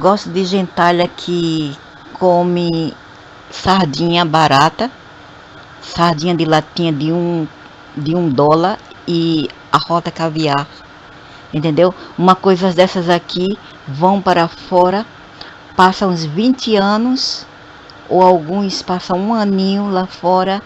Gosto de gentalha que come sardinha barata, sardinha de latinha de um dólar e arrota caviar, entendeu? Uma coisa dessas aqui vão para fora, passam uns 20 anos, ou alguns passam um aninho lá fora,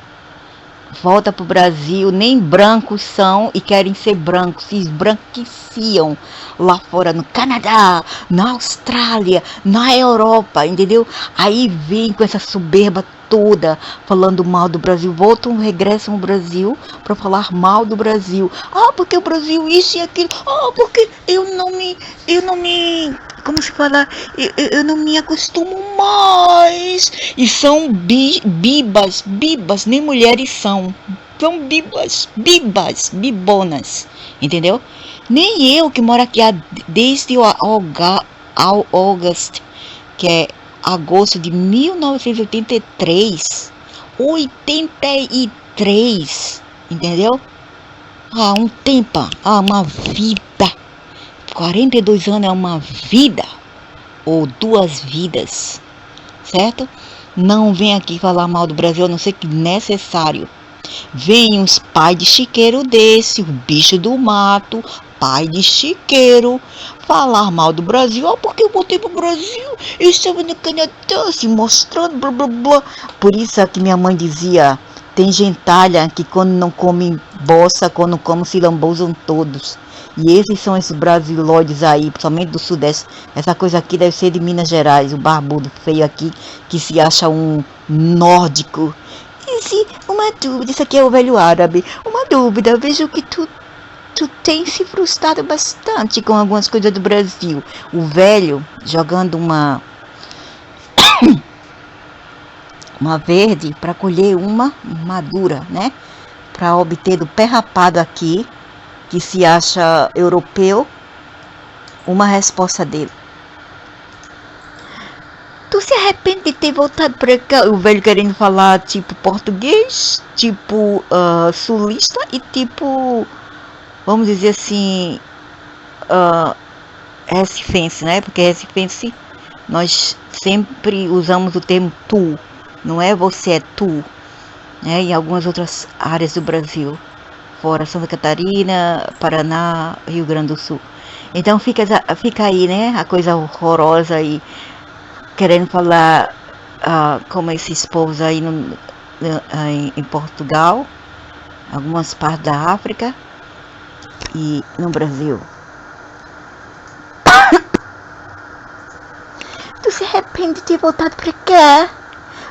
volta pro Brasil, nem brancos são e querem ser brancos, se esbranqueciam lá fora no Canadá, na Austrália, na Europa, entendeu? Aí vem com essa soberba toda falando mal do Brasil, voltam, regressam ao Brasil para falar mal do Brasil. Ah, porque o Brasil isso e aquilo. Ah, porque eu não me, como se fala, eu não me acostumo mais. E são bibas, nem mulheres são bibonas, entendeu? Nem eu que moro aqui desde o August, que é agosto de 1983, 83, entendeu? Um tempo, uma vida, 42 anos é uma vida, ou 2 vidas, certo? Não vem aqui falar mal do Brasil, a não ser que necessário. Vem uns pai de chiqueiro desse, o bicho do mato, pai de chiqueiro, falar mal do Brasil. Ah, porque eu voltei pro Brasil, eu estava no Canadá, se mostrando, blá blá blá. Por isso é que minha mãe dizia, tem gentalha que quando não come bossa, quando come se lambuzam todos. E esses são esses brasiloides aí, principalmente do Sudeste. Essa coisa aqui deve ser de Minas Gerais, o barbudo feio aqui, que se acha um nórdico. Uma dúvida, isso aqui é o velho árabe. Uma dúvida, vejo que tu tem se frustrado bastante com algumas coisas do Brasil. O velho jogando uma verde para colher uma madura, né? Para obter do pé rapado aqui, que se acha europeu, uma resposta dele. Tu se arrepende de ter voltado para cá? O velho querendo falar tipo português, tipo sulista e tipo, vamos dizer assim, recifense, né? Porque recifense nós sempre usamos o termo tu, não é você, é tu, né? Em algumas outras áreas do Brasil, fora Santa Catarina, Paraná, Rio Grande do Sul. Então fica aí, né? A coisa horrorosa aí, querendo falar como esses povos aí em Portugal, algumas partes da África e no Brasil. Tu se arrepende de ter voltado pra cá?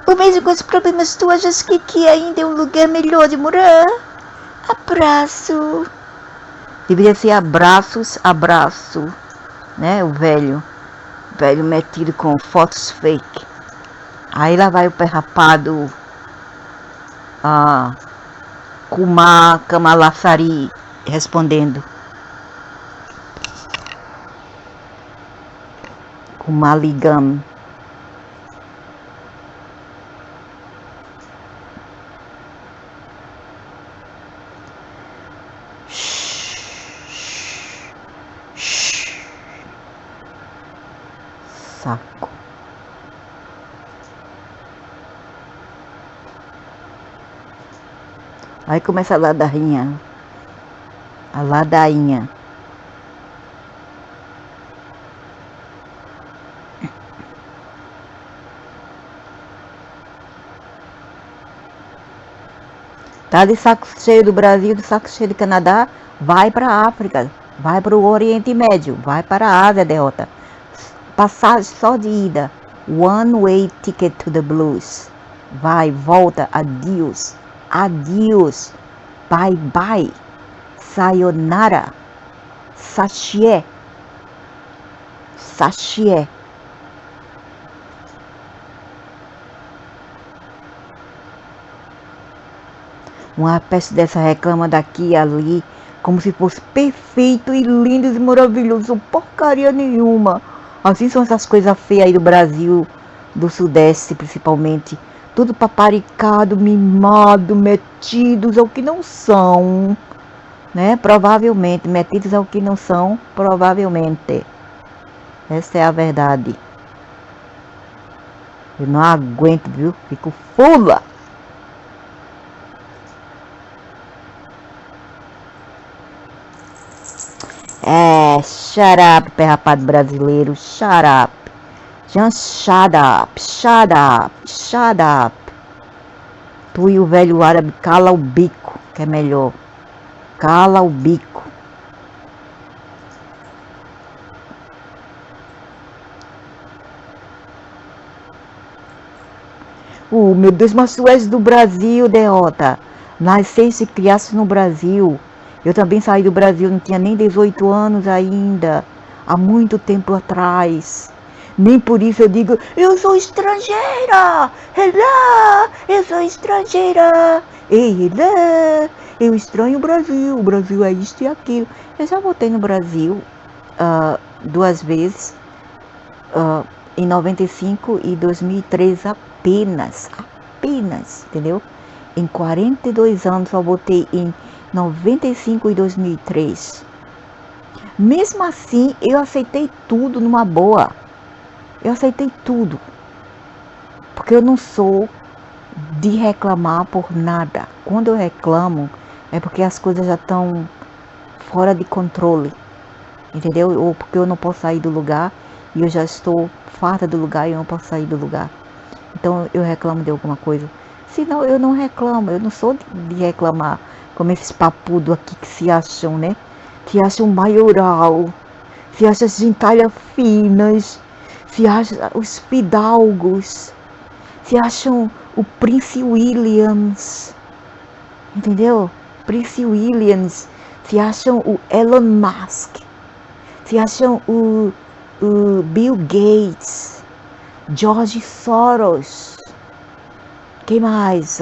Ou mesmo com os problemas tu achas que aqui ainda é um lugar melhor de morar? Abraço. Deveria ser abraço, né? O velho metido com fotos fake. Aí lá vai o pé rapado, Kumar Kamalassari respondendo. Kumaligam. Saco. Aí começa a ladainha. Tá de saco cheio do Brasil, de saco cheio do Canadá, vai para a África, vai para o Oriente Médio, vai para a Ásia, derrota. Passagem só de ida. One way ticket to the blues. Vai, volta, adios. Bye bye. Sayonara. Sashie. Uma peça dessa reclama daqui e ali, como se fosse perfeito e lindo e maravilhoso, porcaria nenhuma. Assim são essas coisas feias aí do Brasil, do Sudeste principalmente. Tudo paparicado, mimado, metidos ao que não são, né? Provavelmente, metidos ao que não são, provavelmente. Essa é a verdade. Eu não aguento, viu? Fico fula. Shut up, pé rapado brasileiro, shut up. Just shut up, shut up, shut up. Tu e o velho árabe, cala o bico, que é melhor. Cala o bico. Meu Deus, mas tu és do Brasil, derrota. Nasceste e criaste no Brasil. Eu também saí do Brasil, não tinha nem 18 anos ainda. Há muito tempo atrás. Nem por isso eu digo, eu sou estrangeira. Hello, eu sou estrangeira. Ei, hello, eu estranho o Brasil é isto e aquilo. Eu já voltei no Brasil 2 vezes, em 95 e 2003 apenas, entendeu? Em 42 anos só voltei em 95 e 2003. Mesmo assim, eu aceitei tudo numa boa. Eu aceitei tudo. Porque eu não sou de reclamar por nada. Quando eu reclamo, é porque as coisas já estão fora de controle. Entendeu? Ou porque eu não posso sair do lugar e eu já estou farta do lugar e eu não posso sair do lugar. Então eu reclamo de alguma coisa. Senão eu não reclamo. Eu não sou de reclamar. Como esses papudos aqui que se acham, né? Se acham maioral. Se acham gentalhas finas. Se acham os fidalgos. Se acham o Prince Williams. Entendeu? Prince Williams. Se acham o Elon Musk. Se acham o Bill Gates. George Soros. Quem mais?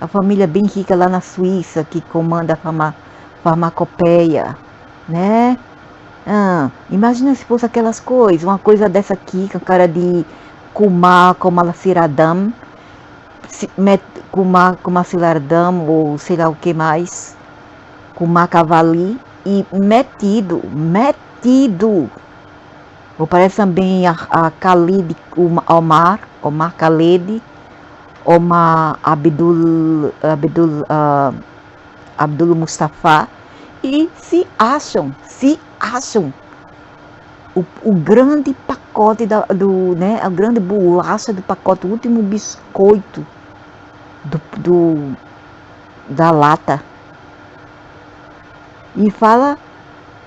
A família bem rica lá na Suíça que comanda a farmacopeia, né? Imagina se fosse aquelas coisas, uma coisa dessa aqui com a cara de Kumar Siradam, Kumar Siradam ou sei lá o que mais, Kumar Cavali e metido, ou parece também a Khalid Omar Khaled, Omar Abdul Mustafa, e se acham o grande pacote né, a grande bolacha do pacote, o último biscoito da lata. E fala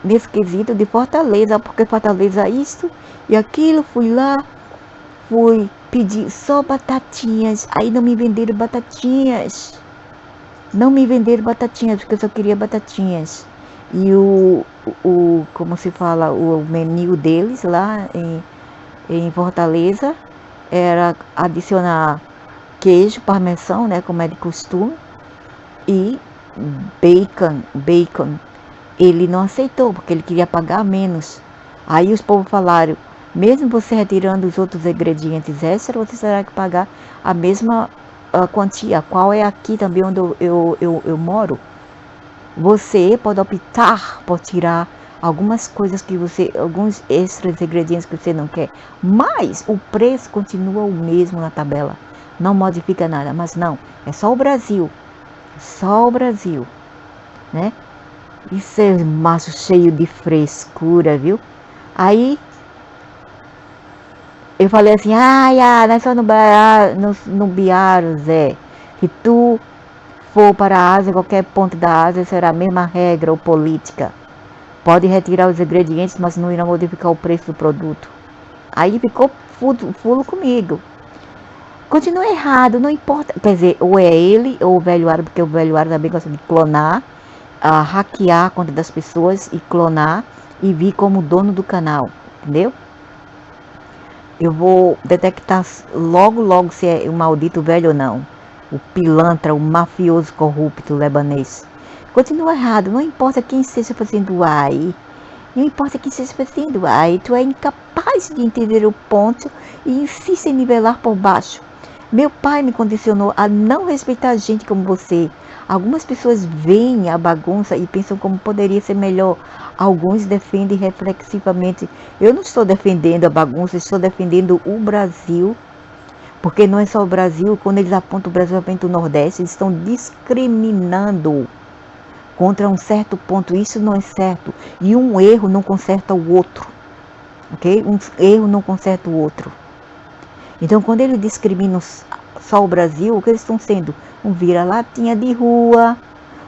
nesse quesito de Fortaleza, porque Fortaleza isto e aquilo, fui pedir só batatinhas, aí não me venderam batatinhas, porque eu só queria batatinhas. E como se fala, o menu deles lá em Fortaleza era adicionar queijo, parmesão, né, como é de costume, e bacon. Ele não aceitou, porque ele queria pagar menos. Aí os povos falaram, mesmo você retirando os outros ingredientes extra, você terá que pagar a mesma quantia. Qual é aqui também onde eu moro? Você pode optar por tirar algumas coisas alguns extras ingredientes que você não quer, mas o preço continua o mesmo na tabela. Não modifica nada, mas não, é só o Brasil, né? Isso é macho cheio de frescura, viu? Aí eu falei assim, nós só no Biaro, Zé. Se tu for para a Ásia, qualquer ponto da Ásia será a mesma regra ou política. Pode retirar os ingredientes, mas não irá modificar o preço do produto. Aí ficou fulo comigo. Continua errado, não importa. Quer dizer, ou é ele ou o velho árabe, porque o velho árabe também gosta de clonar, hackear a conta das pessoas e clonar e vir como dono do canal, entendeu? Eu vou detectar logo se é o maldito velho ou não. O pilantra, o mafioso corrupto libanês. Continua errado, não importa quem esteja fazendo AI. Não importa quem esteja fazendo AI. Tu é incapaz de entender o ponto e insiste em nivelar por baixo. Meu pai me condicionou a não respeitar gente como você. Algumas pessoas veem a bagunça e pensam como poderia ser melhor. Alguns defendem reflexivamente. Eu não estou defendendo a bagunça, estou defendendo o Brasil. Porque não é só o Brasil, quando eles apontam o Brasil para o Nordeste, eles estão discriminando contra um certo ponto. Isso não é certo. E um erro não conserta o outro. Ok? Um erro não conserta o outro. Então, quando eles discriminam só o Brasil, o que eles estão sendo? Um vira-latinha de rua,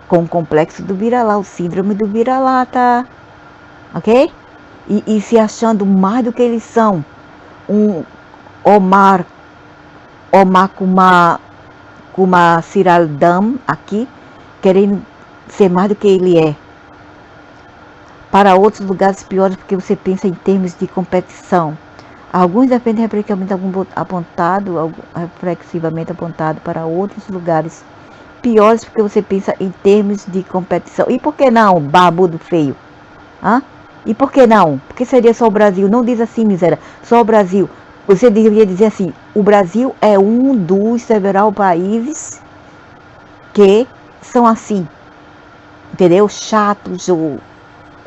com o complexo do vira-lata, o síndrome do vira-lata. Ok? E se achando mais do que eles são. Um Omar com uma Ciraldam aqui, querendo ser mais do que ele é. Para outros lugares piores, porque você pensa em termos de competição. Alguns defendem reflexivamente apontado para outros lugares piores, porque você pensa em termos de competição. E por que não, barbudo feio? Hã? E por que não? Porque seria só o Brasil? Não diz assim, miséria, só o Brasil. Você deveria dizer assim, o Brasil é um dos several países que são assim, entendeu? Chatos ou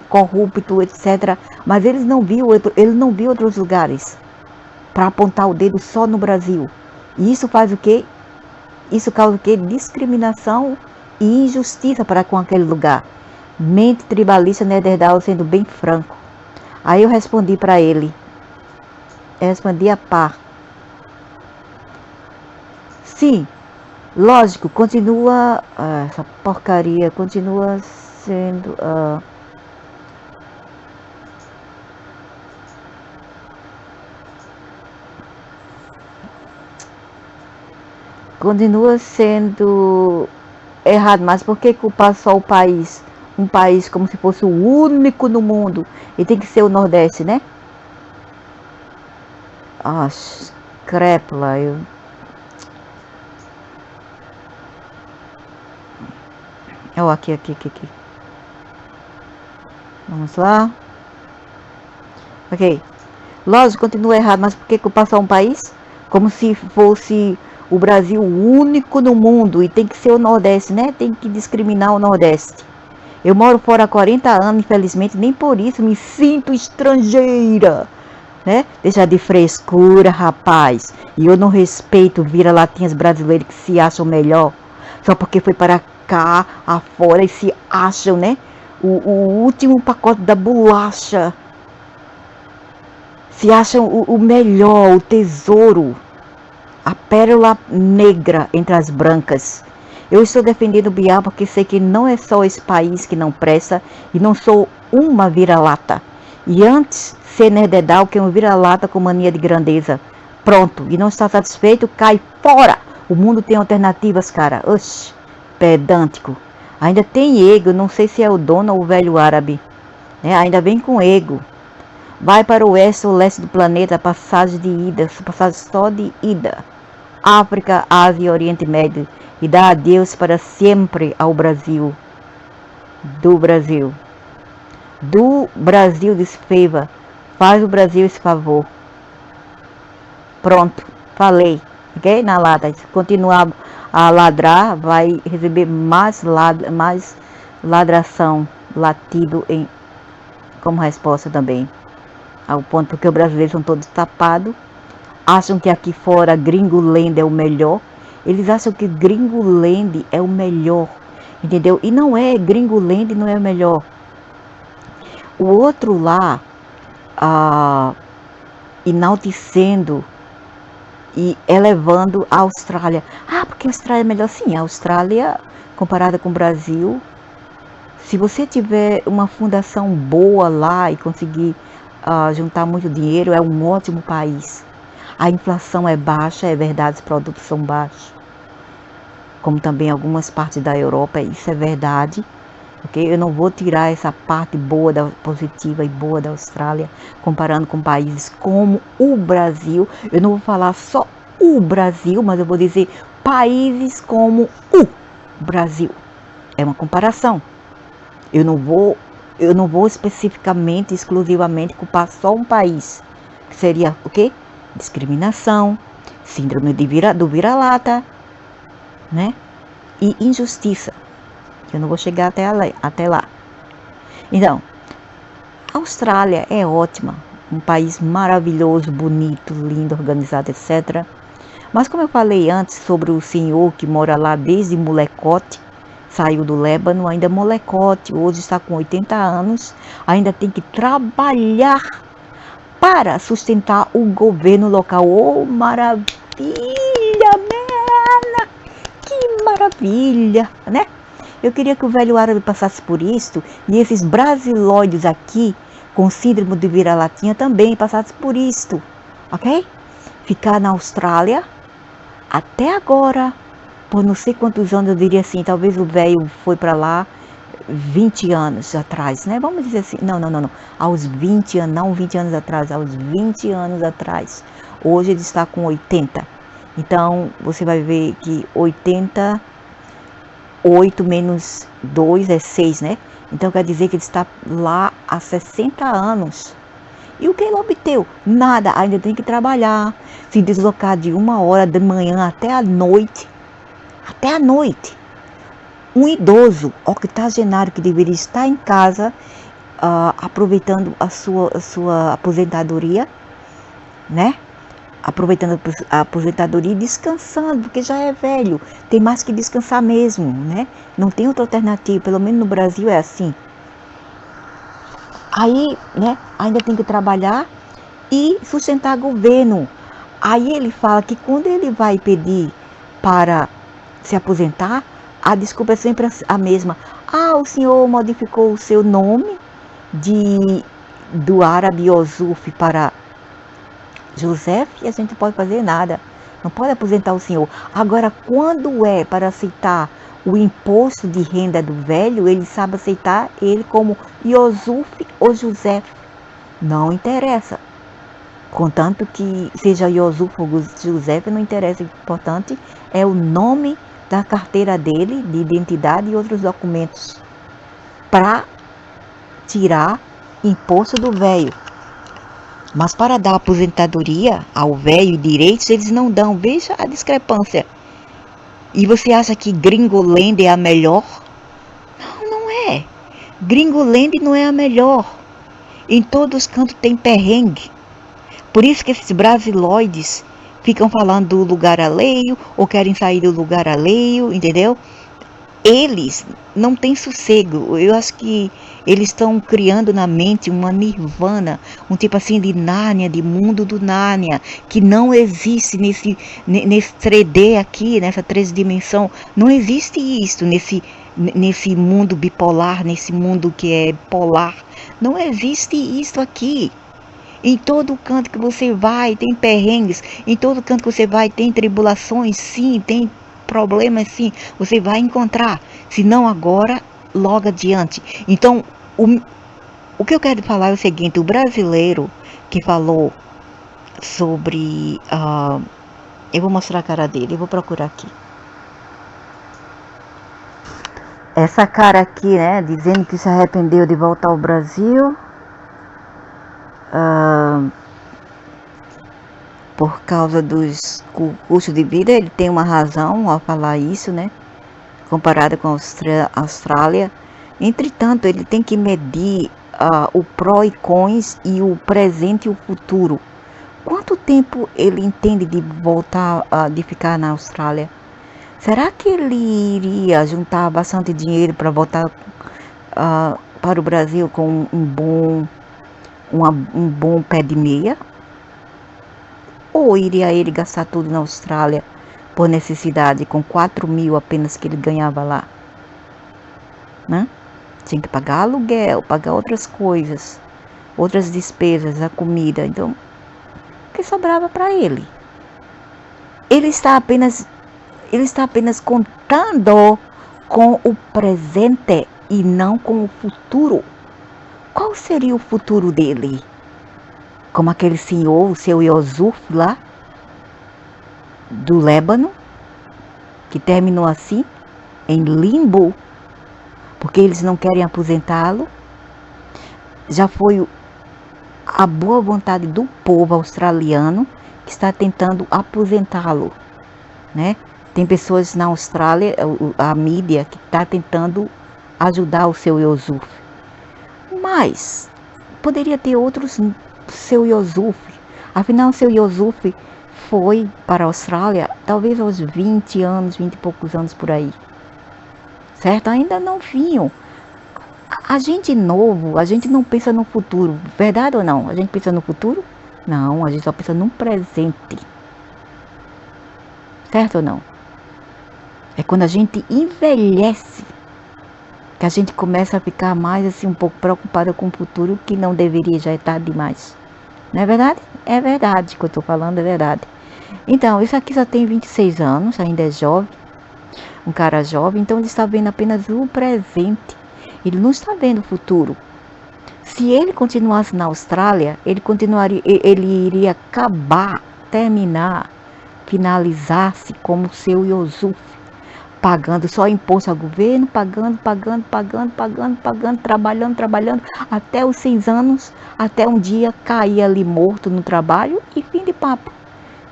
corruptos, etc. Mas eles não viam outros lugares para apontar o dedo só no Brasil. E isso faz o quê? Isso causa o quê? Discriminação e injustiça para com aquele lugar. Mente tribalista Neandertal, sendo bem franco. Aí eu respondi para ele. Eu respondi a par. Sim, lógico, continua. Essa porcaria continua sendo. Continua sendo errado, mas por que culpar só o país? Um país como se fosse o único no mundo. E tem que ser o Nordeste, né? Crépula, aqui. Vamos lá. Ok. Lógico, continua errado, mas por que culpar só um país? Como se fosse o Brasil único no mundo e tem que ser o Nordeste, né? Tem que discriminar o Nordeste. Eu moro fora há 40 anos, infelizmente, nem por isso me sinto estrangeira, né? Deixa de frescura, rapaz. E eu não respeito vira-latinhas brasileiros que se acham melhor, só porque foi para cá, afora, e se acham, né? O último pacote da bolacha. Se acham o melhor, o tesouro. A pérola negra entre as brancas. Eu estou defendendo o Biá porque sei que não é só esse país que não presta e não sou uma vira-lata. E antes, ser Neandertal que é um vira-lata com mania de grandeza. Pronto, e não está satisfeito, cai fora. O mundo tem alternativas, cara. Oxi, pedântico. Ainda tem ego, não sei se é o dono ou o velho árabe. Ainda vem com ego. Vai para o oeste ou leste do planeta, passagem de ida, passagem só de ida. África, Ásia e Oriente Médio. E dá adeus para sempre ao Brasil. Do Brasil. Do Brasil desfeva. Faz o Brasil esse favor. Pronto, falei. Ok? Na lata. Se continuar a ladrar, vai receber mais ladração, latido como resposta também. Ao ponto porque os brasileiros são todos tapados. Acham que aqui fora Gringoland é o melhor. Eles acham que Gringoland é o melhor. Entendeu? E não é, Gringoland não é o melhor. O outro lá, enaltecendo e elevando a Austrália. Porque a Austrália é melhor. Sim, a Austrália, comparada com o Brasil, se você tiver uma fundação boa lá e conseguir juntar muito dinheiro, é um ótimo país. A inflação é baixa, é verdade, os produtos são baixos. Como também algumas partes da Europa, isso é verdade. Okay? Eu não vou tirar essa parte boa, positiva e boa da Austrália, comparando com países como o Brasil. Eu não vou falar só o Brasil, mas eu vou dizer países como o Brasil. É uma comparação. Eu não vou especificamente, exclusivamente culpar só um país. Que seria o quê? Discriminação, síndrome do vira-lata, né? E injustiça. Eu não vou chegar até lá. Então, a Austrália é ótima. Um país maravilhoso, bonito, lindo, organizado, etc. Mas como eu falei antes sobre o senhor que mora lá desde molecote, saiu do Líbano, ainda molecote, hoje está com 80 anos, ainda tem que trabalhar para sustentar o governo local. Oh, maravilha, Mena! Que maravilha, né? Eu queria que o velho árabe passasse por isto e esses brasileiros aqui, com síndrome de vira-latinha, também passassem por isto, ok? Ficar na Austrália, até agora, por não sei quantos anos, eu diria assim, talvez o velho foi para lá 20 anos atrás, né? Vamos dizer assim, não, aos 20 anos, não 20 anos atrás, aos 20 anos atrás. Hoje ele está com 80. Então, você vai ver que 88 menos 2 é 6, né? Então, quer dizer que ele está lá há 60 anos. E o que ele obteve? Nada, ainda tem que trabalhar, se deslocar de 1 hora da manhã até a noite. Até a noite. Um idoso octogenário que deveria estar em casa, aproveitando a sua aposentadoria, né? Aproveitando a aposentadoria e descansando, porque já é velho, tem mais que descansar mesmo, né? Não tem outra alternativa, pelo menos no Brasil é assim. Aí, né, ainda tem que trabalhar e sustentar governo. Aí ele fala que quando ele vai pedir para se aposentar, a desculpa é sempre a mesma. Ah, o senhor modificou o seu nome do árabe Yusuf para José e a gente não pode fazer nada. Não pode aposentar o senhor. Agora, quando é para aceitar o imposto de renda do velho, ele sabe aceitar ele como Yusuf ou José. Não interessa. Contanto que seja Yusuf ou José, não interessa. O importante é o nome da carteira dele, de identidade e outros documentos, para tirar imposto do velho. Mas para dar aposentadoria ao velho e direitos, eles não dão. Veja a discrepância. E você acha que Gringoland é a melhor? Não, não é. Gringoland não é a melhor. Em todos os cantos tem perrengue. Por isso que esses brasiloides ficam falando do lugar alheio ou querem sair do lugar alheio, entendeu? Eles não têm sossego. Eu acho que eles estão criando na mente uma nirvana, um tipo assim de Nárnia, de mundo do Nárnia, que não existe nesse 3D aqui, nessa 3 dimensão. Não existe isso nesse mundo bipolar, nesse mundo que é polar. Não existe isso aqui. Em todo canto que você vai tem perrengues, em todo canto que você vai tem tribulações, sim, tem problemas, sim, você vai encontrar, se não agora, logo adiante. Então, o que eu quero falar é o seguinte: o brasileiro que falou sobre, eu vou mostrar a cara dele, eu vou procurar aqui. Essa cara aqui, né, dizendo que se arrependeu de voltar ao Brasil, por causa dos custos de vida. Ele tem uma razão ao falar isso, né? Comparado com a Austrália. Entretanto, ele tem que medir o pró e cons e o presente e o futuro. Quanto tempo ele entende de voltar, de ficar na Austrália? Será que ele iria juntar bastante dinheiro para voltar para o Brasil com um bom pé de meia? Ou iria ele gastar tudo na Austrália por necessidade, com 4.000 apenas que ele ganhava lá? Né? Tinha que pagar aluguel, pagar outras coisas, outras despesas, a comida. Então, o que sobrava para ele? Ele está apenas contando com o presente e não com o futuro. Qual seria o futuro dele? Como aquele senhor, o seu Yusuf lá, do Líbano, que terminou assim, em limbo, porque eles não querem aposentá-lo. Já foi a boa vontade do povo australiano que está tentando aposentá-lo, né? Tem pessoas na Austrália, a mídia, que está tentando ajudar o seu Yusuf. Mas poderia ter outros seu Yusuf. Afinal, seu Yusuf foi para a Austrália, talvez aos 20 anos, 20 e poucos anos por aí. Certo? Ainda não vinham. A gente novo, a gente não pensa no futuro. Verdade ou não? A gente pensa no futuro? Não, a gente só pensa no presente. Certo ou não? É quando a gente envelhece que a gente começa a ficar mais assim um pouco preocupada com o futuro, que não deveria, já estar demais. Não é verdade? É verdade que eu estou falando, é verdade. Então, isso aqui só tem 26 anos, ainda é jovem, um cara jovem, então ele está vendo apenas o presente. Ele não está vendo o futuro. Se ele continuasse na Austrália, ele iria acabar, terminar, finalizar-se como o seu Yusuf, pagando só imposto ao governo, pagando, trabalhando, até os 6 anos, até um dia cair ali morto no trabalho e fim de papo.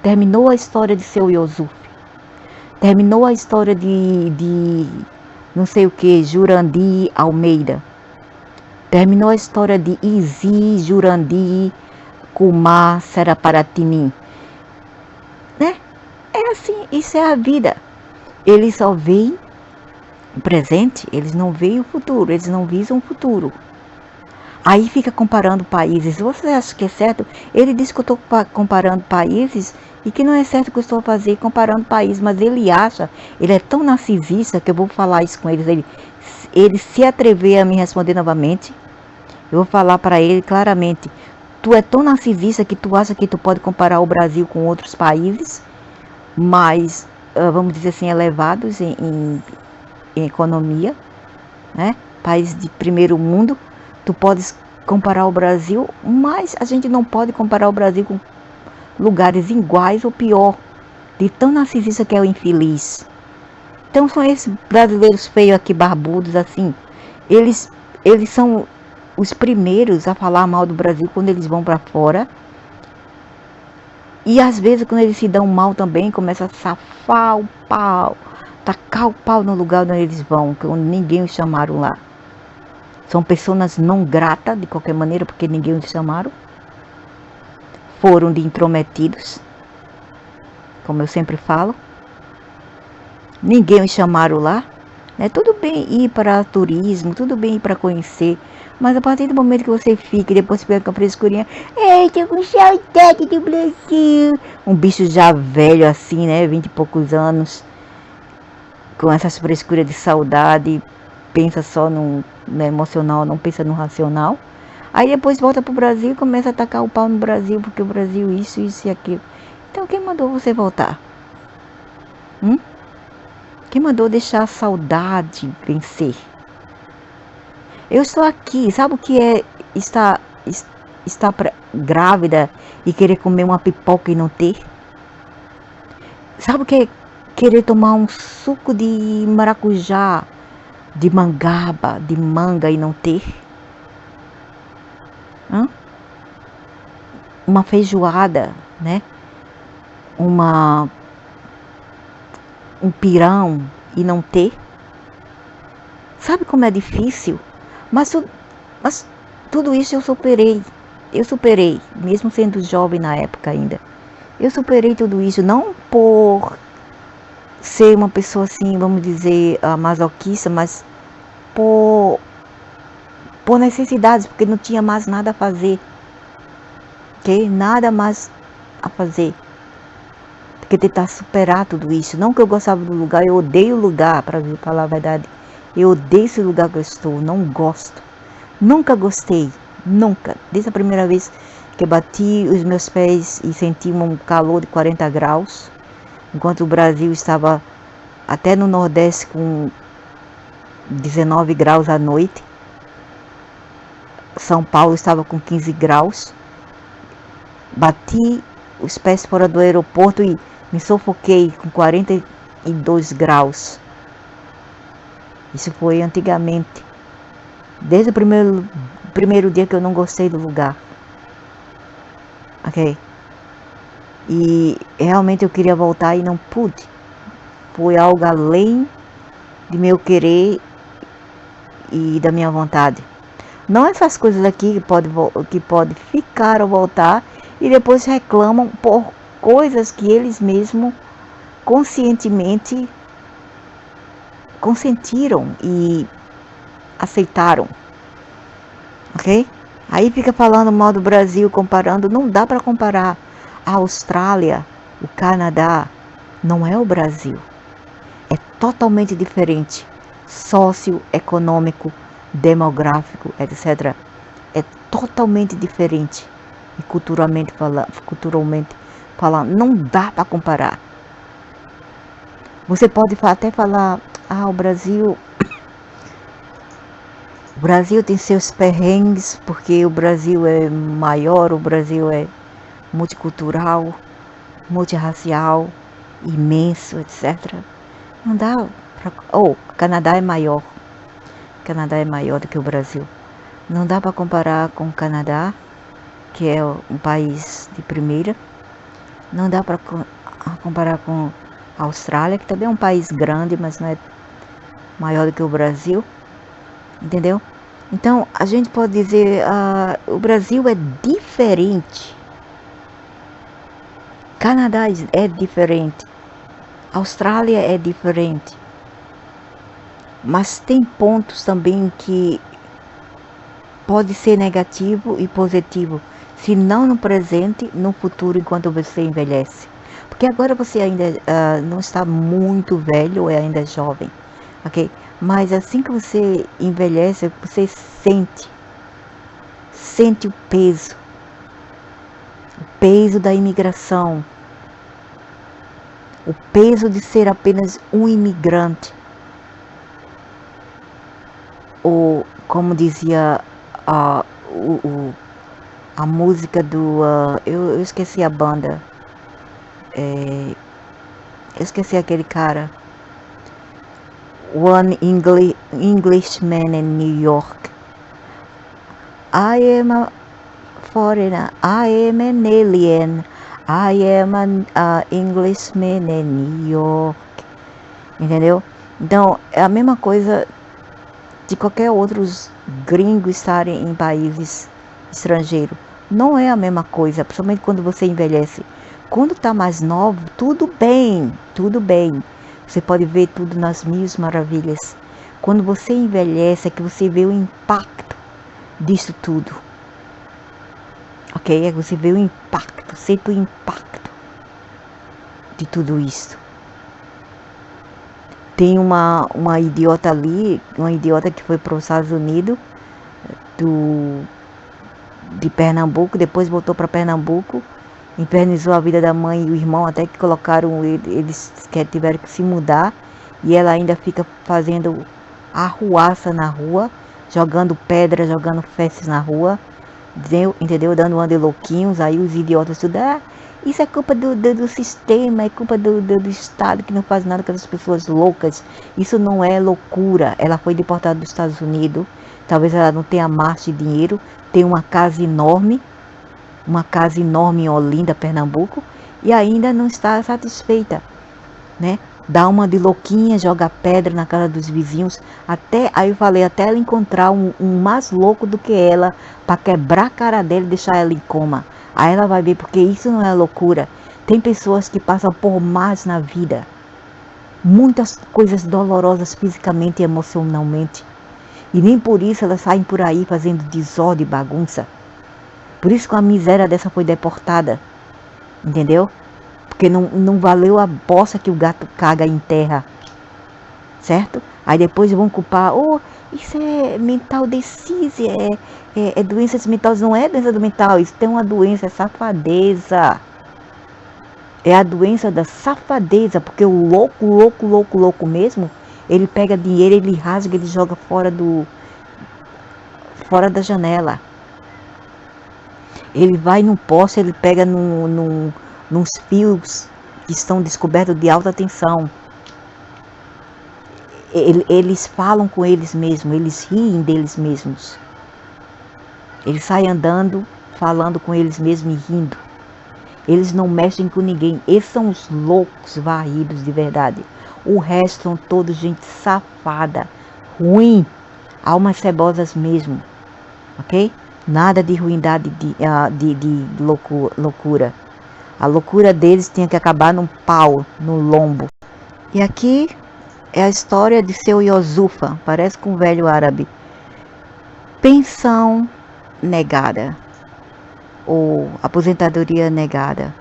Terminou a história de seu Yusuf. Terminou a história de não sei o que, Jurandir Almeida. Terminou a história de Izi, Jurandir, Kumar, Seraparatini. Né? É assim, isso é a vida. Eles só veem o presente, eles não veem o futuro, eles não visam o futuro. Aí fica comparando países. Você acha que é certo? Ele disse que eu estou comparando países e que não é certo o que eu estou a fazer comparando países, mas ele acha, ele é tão narcisista que eu vou falar isso com eles. Ele se atrever a me responder novamente, eu vou falar para ele claramente: tu é tão narcisista que tu acha que tu pode comparar o Brasil com outros países, mas vamos dizer assim, elevados em economia, né? Países de primeiro mundo. Tu podes comparar o Brasil, mas a gente não pode comparar o Brasil com lugares iguais ou pior, de tão narcisista que é o infeliz. Então são esses brasileiros feios aqui, barbudos assim, eles são os primeiros a falar mal do Brasil quando eles vão para fora. E às vezes quando eles se dão mal também, começa a safar o pau, tacar o pau no lugar onde eles vão, onde ninguém os chamaram lá. São pessoas não gratas, de qualquer maneira, porque ninguém os chamaram. Foram de intrometidos, como eu sempre falo. Ninguém os chamaram lá. É tudo bem ir para turismo, tudo bem ir para conhecer. Mas a partir do momento que você fica e depois fica com a frescurinha, tô com saudade do Brasil. Um bicho já velho assim, né? 20 e poucos anos, com essas frescuras de saudade, pensa só no emocional, não pensa no racional. Aí depois volta pro Brasil e começa a tacar o pau no Brasil, porque o Brasil isso e aquilo. Então quem mandou você voltar? Quem mandou deixar a saudade vencer? Eu estou aqui, sabe o que é estar grávida e querer comer uma pipoca e não ter? Sabe o que é querer tomar um suco de maracujá, de mangaba, de manga e não ter? Uma feijoada, né? Um pirão e não ter? Sabe como é difícil? Mas tudo isso eu superei, mesmo sendo jovem na época ainda. Eu superei tudo isso, não por ser uma pessoa assim, vamos dizer, masoquista, mas por necessidades, porque não tinha mais nada a fazer. Ok? Nada mais a fazer. Porque tentar superar tudo isso. Não que eu gostava do lugar, eu odeio o lugar, para falar a verdade. Eu odeio esse lugar que eu estou, não gosto. Nunca gostei, nunca. Desde a primeira vez que eu bati os meus pés e senti um calor de 40 graus, enquanto o Brasil estava até no Nordeste com 19 graus à noite. São Paulo estava com 15 graus. Bati os pés fora do aeroporto e me sufoquei com 42 graus. Isso foi antigamente. Desde o primeiro dia que eu não gostei do lugar. Ok? E realmente eu queria voltar e não pude. Foi algo além de meu querer e da minha vontade. Não essas coisas aqui que pode ficar ou voltar e depois reclamam por coisas que eles mesmos conscientemente consentiram e aceitaram, ok? Aí fica falando mal do Brasil, comparando, não dá para comparar. A Austrália, o Canadá, não é o Brasil. É totalmente diferente. Socioeconômico, demográfico, etc. É totalmente diferente. E culturalmente falando, não dá para comparar. Você pode até falar, o Brasil tem seus perrengues, porque o Brasil é maior, o Brasil é multicultural, multirracial, imenso, etc. Não dá para... o Canadá é maior. O Canadá é maior do que o Brasil. Não dá para comparar com o Canadá, que é um país de primeira. Não dá para comparar com a Austrália, que também é um país grande, mas não é maior do que o Brasil. Entendeu? Então, a gente pode dizer, o Brasil é diferente. Canadá é diferente. Austrália é diferente. Mas tem pontos também que pode ser negativo e positivo. Se não no presente, no futuro, enquanto você envelhece. Porque agora você ainda não está muito velho, ou ainda jovem. Ok? Mas assim que você envelhece, você sente o peso da imigração, o peso de ser apenas um imigrante, ou como dizia a música do, eu esqueci a banda, eu esqueci aquele cara, One Englishman in New York. I am a foreigner, I am an alien, I am an Englishman in New York. Entendeu? Então, é a mesma coisa de qualquer outros gringos estarem em países estrangeiros. Não é a mesma coisa, principalmente quando você envelhece. Quando está mais novo, tudo bem. Você pode ver tudo nas mil maravilhas. Quando você envelhece é que você vê o impacto disso tudo. Ok? É que você vê o impacto, sente o impacto de tudo isso. Tem uma idiota ali, uma idiota que foi para os Estados Unidos, de Pernambuco, depois voltou para Pernambuco, infernizou a vida da mãe e o irmão, até que colocaram eles que tiveram que se mudar, e ela ainda fica fazendo arruaça na rua, jogando pedra, jogando festas na rua, entendeu? Dando uma de louquinhos. Aí os idiotas tudo, isso é culpa do sistema, é culpa do Estado que não faz nada com as pessoas loucas. Isso não é loucura. Ela foi deportada dos Estados Unidos, talvez ela não tenha marcha de dinheiro, tem uma casa enorme em Olinda, Pernambuco, e ainda não está satisfeita, né? Dá uma de louquinha, joga pedra na casa dos vizinhos, aí eu falei, até ela encontrar um mais louco do que ela, para quebrar a cara dela e deixar ela em coma. Aí ela vai ver, porque isso não é loucura. Tem pessoas que passam por mais na vida, muitas coisas dolorosas fisicamente e emocionalmente, e nem por isso elas saem por aí fazendo desordem e bagunça. Por isso que uma miséria dessa foi deportada, entendeu? Porque não valeu a bosta que o gato caga em terra, certo? Aí depois vão culpar, isso é mental disease, é doenças mentais. Não é doença do mental, isso tem uma doença, é safadeza. É a doença da safadeza, porque o louco mesmo, ele pega dinheiro, ele rasga, ele joga fora da janela. Ele vai num poste, ele pega nos fios que estão descobertos de alta tensão. Eles falam com eles mesmos, eles riem deles mesmos. Eles saem andando, falando com eles mesmos e rindo. Eles não mexem com ninguém. Esses são os loucos varridos de verdade. O resto são todos gente safada, ruim, almas cebosas mesmo. Ok? Nada de ruindade, de loucura. A loucura deles tinha que acabar num pau, no lombo. E aqui é a história de seu Yosufa, parece com um velho árabe. Pensão negada, ou aposentadoria negada.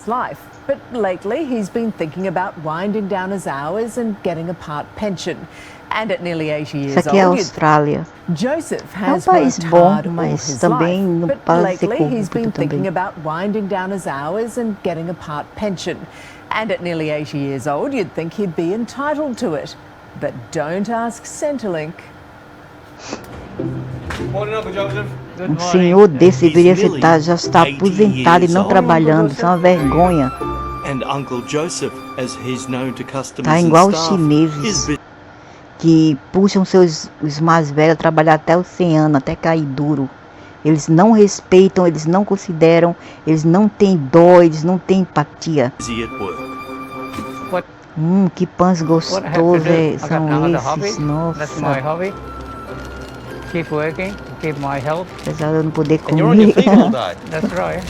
Life, but lately he's been thinking about winding down his hours and getting a part pension. And at nearly 80 years Isso aqui é a old, Austrália. Joseph É um has país worked bom, hard all mas his também life, não but para de ser lately he's been corrupto thinking também. about winding down his hours and getting a part pension. And at nearly 80 years old, you'd think he'd be entitled to it. But don't ask Centrelink. Morning, Uncle Joseph. Um senhor desse deveria já estar aposentado e não trabalhando. Isso é uma vergonha. And Uncle Joseph, as he's known to customers Tá and igual os staff, chineses is que puxam os mais velhos a trabalhar até os 100 anos, até cair duro. Eles não respeitam, eles não consideram, eles não têm dó, eles não têm empatia. busy at work. Que pães gostosos são esses, That's my nossa. hobby. Keep working, keep my health. Apesar de eu não poder And you're on your comer. feet all day. That's right.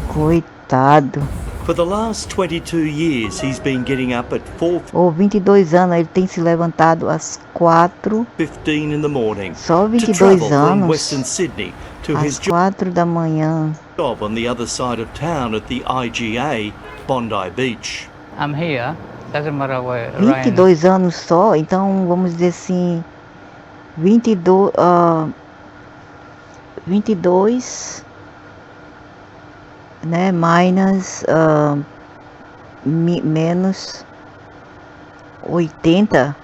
Coitado. For the last 22 years, he's been getting up at 22 anos, ele tem se levantado às 4, 4:15 in the morning só to 22 travel from anos, Western Sydney to às his 4 da manhã. job on the other side of town at the IGA, Bondi Beach. I'm here. Doesn't matter where. Ryan. 22 anos só, então vamos dizer assim, 22, né, minus, menos 80,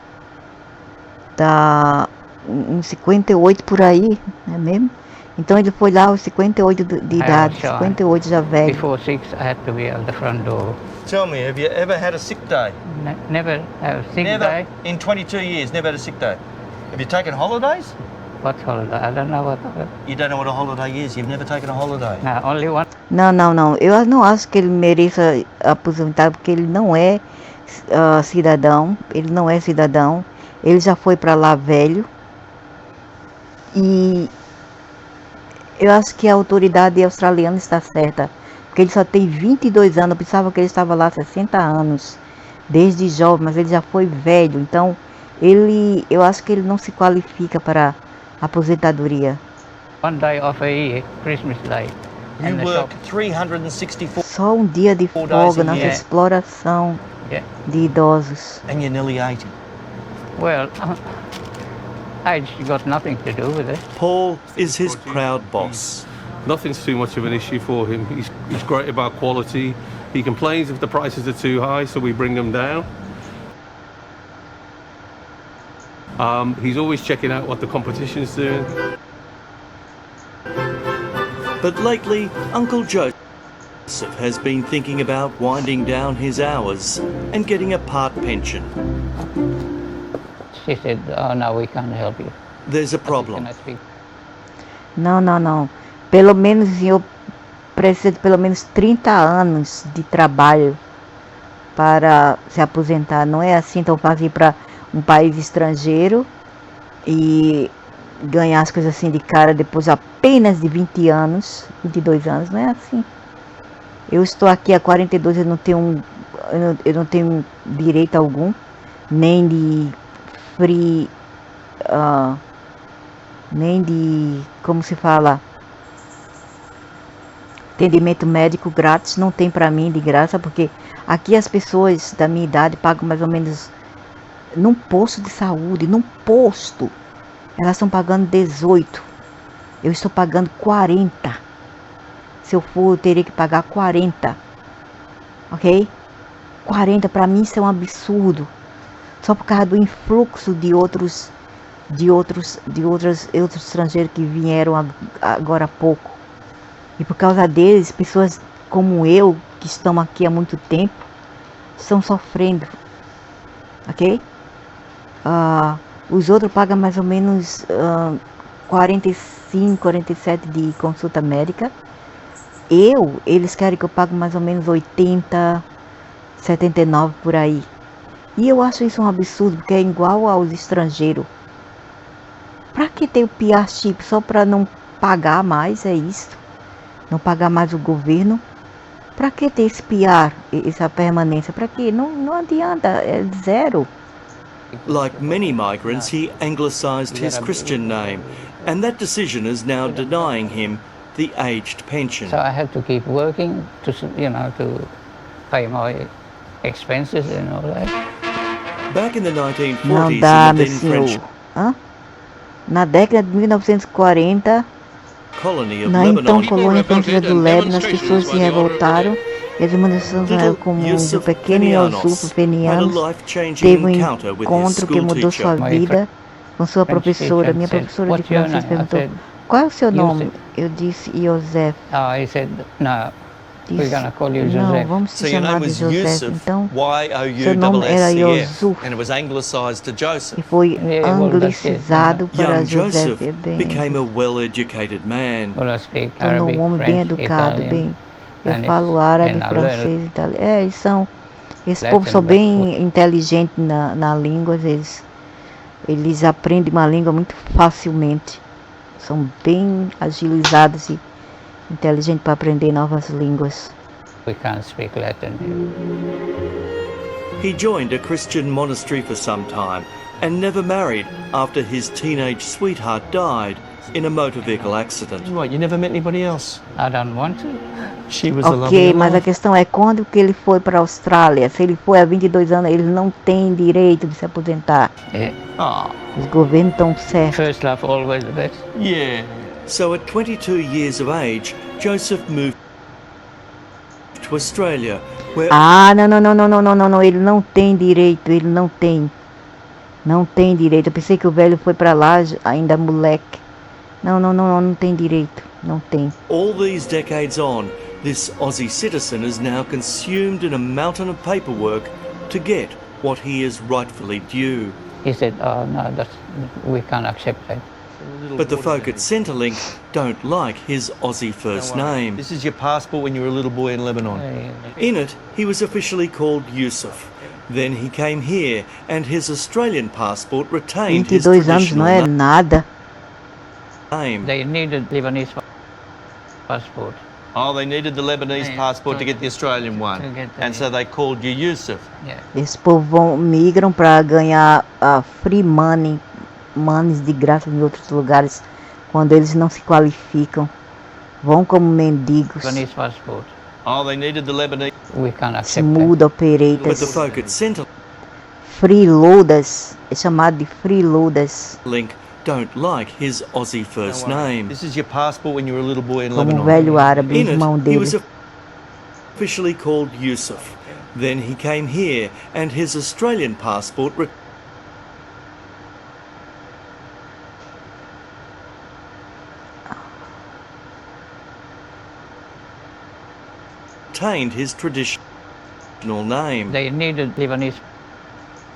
dá uns 58 por aí, não é mesmo? Então ele foi lá aos 58 de idade, sure. 58 já velho. Before 6, I had to be at the front door. Tell me, have you ever had a sick day? Never have sick Never. day. In 22 years, never had a sick day. Have you taken holidays? What holiday? I don't know what. You don't know what a holiday is. You've never taken a holiday. No, only one. Não, eu não acho que ele mereça aposentar, porque ele não é cidadão, ele já foi para lá velho, e eu acho que a autoridade australiana está certa, porque ele só tem 22 anos, eu pensava que ele estava lá há 60 anos, desde jovem, mas ele já foi velho, então eu acho que ele não se qualifica para aposentadoria. One day off a year, Christmas Day. You in the work shop. 364 Só um dia de Four days folga a nessa year. exploração Yeah. de idosos. and you're nearly 80. Well, age got nothing to do with it. Paul is his proud boss. Nothing's too much of an issue for him. He's great about quality. He complains if the prices are too high, so we bring them down. He's always checking out what the competition's doing. But lately, Uncle Joseph has been thinking about winding down his hours and getting a part pension. She said, "Oh no, we can't help you. There's a You problem. cannot speak." Não. Pelo menos eu preciso de pelo menos 30 anos de trabalho para se aposentar. Não é assim tão fácil ir para um país estrangeiro e ganhar as coisas assim de cara depois apenas de 20 anos, 22 anos, não é assim. Eu estou aqui há 42, eu não tenho direito algum, nem de free, nem de, como se fala, atendimento médico grátis, não tem para mim de graça, porque aqui as pessoas da minha idade pagam mais ou menos, num posto de saúde, elas estão pagando 18, eu estou pagando 40, se eu for eu teria que pagar 40, ok? 40 para mim isso é um absurdo, só por causa do influxo de outros estrangeiros que vieram agora há pouco. E por causa deles, pessoas como eu, que estão aqui há muito tempo, estão sofrendo. Ok? Os outros pagam mais ou menos 45, 47 de consulta médica. Eles querem que eu pague mais ou menos 80, 79 por aí. E eu acho isso um absurdo, porque é igual aos estrangeiros. Pra que ter o PR chip? Só pra não pagar mais, é isso? Não pagar mais o governo? Pra que ter esse PR, essa permanência? Pra quê? Não adianta, é zero. Like many migrants, he anglicised his Christian name, and that decision is now denying him the aged pension. So I have to keep working to pay my expenses and all that. Back in the Não 1940s, dá, in meu the then French senhor. Hã? Na década de 1940, colony of na então Lebanon, colônia francesa do Líbano, as pessoas se revoltaram e as manifestações eram little comuns. O Yusuf pequeno Yusuf Fenianos had a Fenianos life-changing teve um encounter with his encontro que school mudou sua teacher. vida com sua French professora. teacher Minha said, professora de "What's your francês name?" I perguntou: said, qual é o seu nome? "Yusuf." Eu disse Joseph. He said, "No, we're Disse, gonna call you não, Joseph." vamos So te your chamar name de was Joseph. Yusuf, Então, seu nome era Y-O-U-S-S-E-F, Yusuf and it was anglicised to e Joseph. foi Yeah, well, anglicizado para Young Joseph. Joseph became a well-educated man. Well, I speak Tornou Arabic, um homem bem French, educado, Italian, bem. Eu Spanish, falo árabe, and I francês, learned italiano. Eles são. Esse Latin, povo são but bem inteligentes na língua. Eles aprendem uma língua muito facilmente. São bem agilizados e inteligentes para aprender novas línguas. we can't speak Latin here. He joined a Christian monastery for some time and never married after his teenage sweetheart died in a motor vehicle accident. Right, you never met anybody else? I don't want to. She was the love of Ok, your mas a life. questão é quando que ele foi para a Austrália. Se ele foi há 22 anos, ele não tem direito de se aposentar. Yeah. Oh, Os governos estão certos. First love, always the best. yeah. So at 22 years of age, Joseph moved to Australia, where Ah, não, ele não tem direito, ele não tem. Não tem direito. Eu pensei que o velho foi para lá ainda moleque. Não tem direito, não tem. all these decades on, this Aussie citizen is now consumed in a mountain of paperwork to get what he is rightfully due. He said, "Oh no, we can't accept that." But the folk at Centrelink don't like his Aussie first name. This is your passport when you were a little boy in Lebanon. In it, he was officially called Yusuf. Then he came here, and his Australian passport retained his 22 anos não é traditional nada. name. They needed Lebanese passport. Oh, they needed the Lebanese Yeah, passport to to- get the Australian one. to get the- And so they called you Yusuf. Yeah. Esse povo migram para ganhar free money, monies de graça em outros lugares, quando eles não se qualificam. Vão como mendigos. Lebanese passport. Oh, they needed the Lebanese. We can't Se accept muda, But the operators. folk at Centrelink Freeloaders. É chamado de freeloaders. don't like his Aussie first name. This is your passport when you were a little boy in Como um Lebanon. velho árabe, In o irmão it, he was dele. officially called Yusuf. Then he came here, and his Australian passport retained his traditional name. They needed Lebanese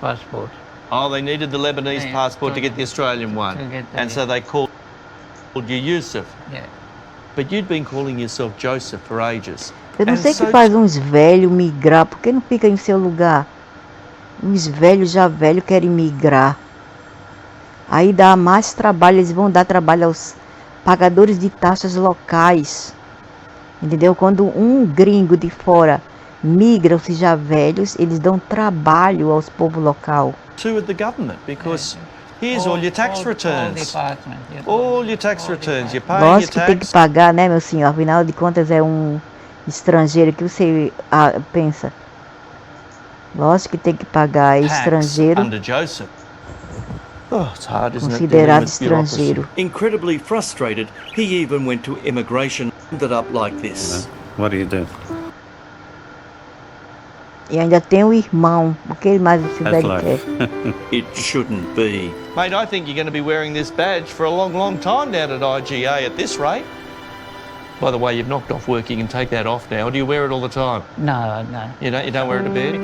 passport. Oh, they needed the Lebanese Yeah, passport to to- get the Australian one. to get the- And so they called you Yusuf. Yeah. But you'd been calling yourself Joseph for ages. Eu não And sei so- que faz uns velhos migrar. Por que não fica em seu lugar? Uns velhos já velhos querem migrar. Aí dá mais trabalho, eles vão dar trabalho aos pagadores de taxas locais. Entendeu? Quando um gringo de fora migra, os já velhos, eles dão trabalho aos povo local. To with the government because here's all your tax All returns. department, yeah. All your tax returns. You're paying your Lógico que tem que tax. pagar, né, meu senhor? Afinal de contas é um estrangeiro que você pensa. Lógico que tem que pagar, é tax estrangeiro, under Joseph. Oh, it's hard, isn't it? considerado dealing with bureaucracy? estrangeiro. Incredibly frustrated, he even went to immigration, ended up like this. What do you do? E ainda tem o irmão, o que mais esse That's velho life. quer? It shouldn't be. Mate, I think you're going to be wearing this badge for a long, long time down at IGA at this rate. By the way, you've knocked off work. You can take that off now. Or do you wear it all the time? No. You don't wear it to bed?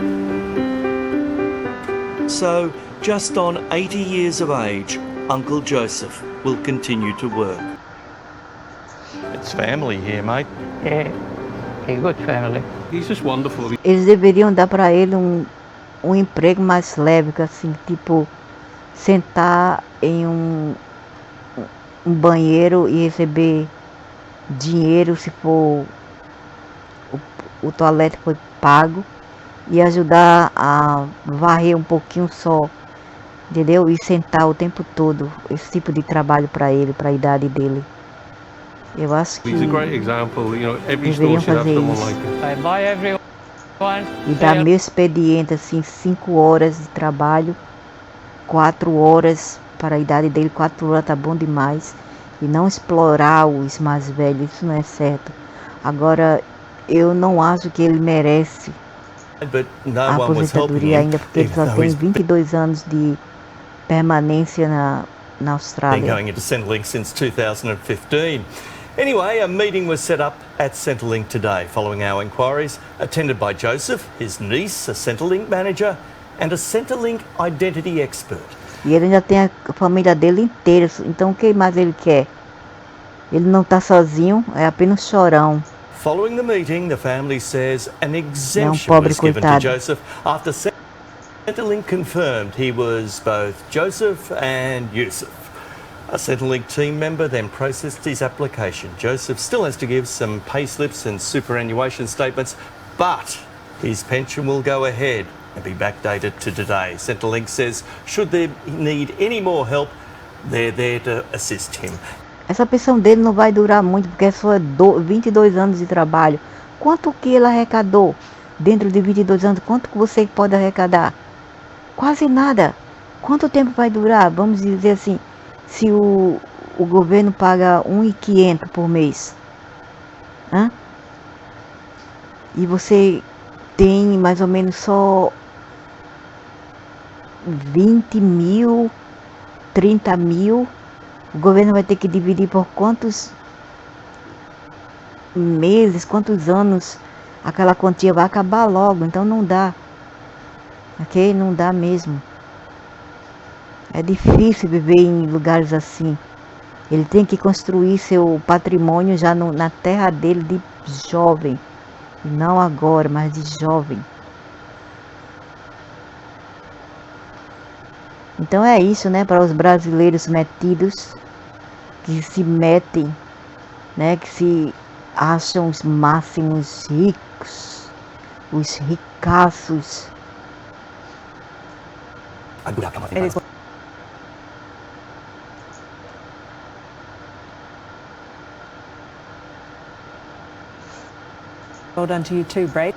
So, just on 80 years of age, Uncle Joseph will continue to work. It's family here, mate. Yeah. A good family. He's just wonderful. Eles deveriam dar para ele um emprego mais leve, assim, tipo, sentar em um banheiro e receber dinheiro se for o toalete foi pago, e ajudar a varrer um pouquinho só, entendeu? E sentar o tempo todo, esse tipo de trabalho para ele, para a idade dele. Eu acho que He's a great example. You know, every store deveriam should have fazer someone isso. like him. I buy everyone. E dar meu expediente, assim, 5 horas de trabalho, 4 horas para a idade dele, 4 horas tá bom demais. E não explorar os mais velhos, isso não é certo. Agora, eu não acho que ele merece But no a one was helping aposentadoria him, ainda, porque ele even só though tem he's 22 anos de permanência na been Austrália. going into Centrelink since 2015. Anyway, a meeting was set up at Centrelink today following our inquiries, attended by Joseph, his niece, a Centrelink manager, and a Centrelink identity expert. E ele ainda tem a família dele inteira, então o que mais ele quer? Ele não está sozinho, é apenas chorão. Following the meeting, the family says an exemption pobre was given to coitado. Joseph after Centrelink confirmed he was both Joseph and Yusuf. A Centrelink team member then processed his application. Joseph still has to give some pay slips and superannuation statements, but his pension will go ahead and be backdated to today. Centrelink says should there need any more help, they're there to assist him. Essa pensão dele não vai durar muito, porque é só 22 anos de trabalho. Quanto que ele arrecadou dentro de 22 anos? Quanto que você pode arrecadar? Quase nada. Quanto tempo vai durar? Vamos dizer assim, se o governo paga 1.500 por mês. Hã? E você tem mais ou menos só 20 mil, 30 mil. O governo vai ter que dividir por quantos meses, quantos anos aquela quantia vai acabar logo. Então não dá. Ok? Não dá mesmo. É difícil viver em lugares assim. Ele tem que construir seu patrimônio já na terra dele de jovem. E não agora, mas de jovem. Então é isso, né, para os brasileiros metidos, que se metem, né, que se acham os máximos ricos, os ricaços. A good outcome, I think. It is well done to you too, Brad.